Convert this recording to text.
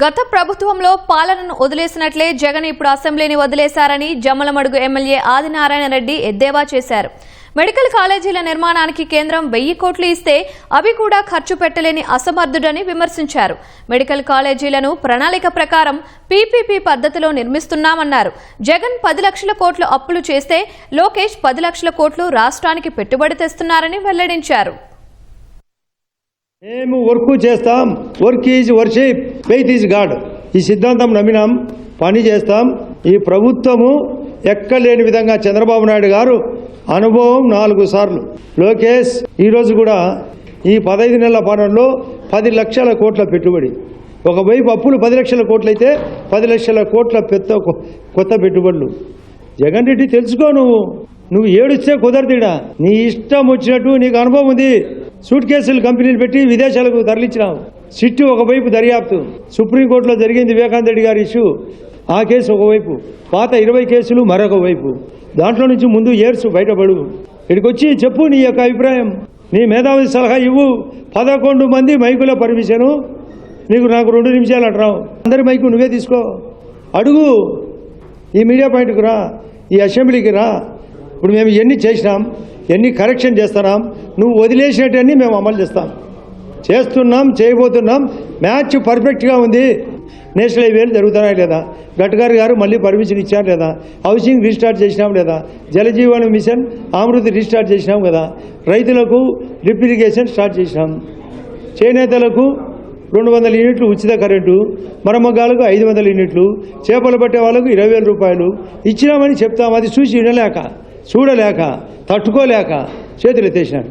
గత ప్రభుత్వంలో పాలనను వదిలేసినట్లే జగన్ ఇప్పుడు అసెంబ్లీని వదిలేశారని జమ్మలమడుగు ఎమ్మెల్యే ఆదినారాయణ రెడ్డి ఎద్దేవా చేశారు. మెడికల్ కాలేజీల నిర్మాణానికి కేంద్రం 1000 కోట్లు ఇస్తే అవి కూడా ఖర్చు పెట్టలేని అసమర్థుడని విమర్శించారు. మెడికల్ కాలేజీలను ప్రణాళిక ప్రకారం పీపీపీ పద్ధతిలో నిర్మిస్తున్నామన్నారు. జగన్ 10 లక్షల కోట్లు అప్పులు చేస్తే లోకేష్ 10 లక్షల కోట్లు రాష్ట్రానికి పెట్టుబడి తెస్తున్నారని వెల్లడించారు. మేము వర్క్ చేస్తాం, work is worship, faith is God. ఈ సిద్ధాంతం నమ్మినాం, పని చేస్తాం. ఈ ప్రభుత్వము ఎక్కలేని విధంగా చంద్రబాబు నాయుడు గారు అనుభవం 4 సార్లు, లోకేష్ ఈరోజు కూడా ఈ 15 నెలల పాలనలో 10 లక్షల కోట్ల పెట్టుబడి. ఒకవైపు అప్పులు 10 లక్షల కోట్లు అయితే 10 లక్షల కోట్ల కొత్త పెట్టుబడులు. జగన్ రెడ్డి తెలుసుకో, నువ్వు ఏడుస్తే కుదరదుడా. నీ ఇష్టం వచ్చినట్టు నీకు అనుభవం ఉంది. సూట్ కేసులు కంపెనీలు పెట్టి విదేశాలకు తరలించినావు. సిట్టు ఒకవైపు దర్యాప్తు, సుప్రీంకోర్టులో జరిగింది వివేకానంద రెడ్డి గారి ఇష్యూ, ఆ కేసు ఒకవైపు, పాత 20 కేసులు మరొక వైపు. దాంట్లో నుంచి ముందు ఏర్సు బయటపడు. ఇక్కడికి వచ్చి చెప్పు నీ యొక్క అభిప్రాయం, నీ మేధావి సలహా ఇవ్వు. 11 మంది మైకుల పర్మిషను, నాకు 2 నిమిషాలు అంటున్నావు. అందరి మైకు నువ్వే తీసుకో, అడుగు. ఈ మీడియా పాయింట్కి రా, ఈ అసెంబ్లీకి రా. ఇప్పుడు మేము ఎన్ని చేసినాం, ఎన్ని కరెక్షన్ చేస్తున్నాం, నువ్వు వదిలేసినట్టన్నీ మేము అమలు చేస్తున్నాం, చేయబోతున్నాం. మ్యాచ్ పర్ఫెక్ట్గా ఉంది. నేషనల్ హైవేలు జరుగుతున్నాయి లేదా, గడ్కరీ గారు మళ్ళీ పర్మిషన్ ఇచ్చారు లేదా, హౌసింగ్ రీస్టార్ట్ చేసినాం లేదా, జలజీవన్ మిషన్ అమృత్ రీస్టార్ట్ చేసినాం కదా, రైతులకు డ్రిప్ ఇరిగేషన్ స్టార్ట్ చేసినాం, చేనేతలకు 200 యూనిట్లు ఉచిత కరెంటు, మరమ్మగాలకు 500 యూనిట్లు, చేపలు పట్టే వాళ్ళకు 20,000 రూపాయలు ఇచ్చినామని చెప్తాం. అది చూసి వినలేక, చూడలేక, తట్టుకోలేక చేతులు ఎత్తేసినారు.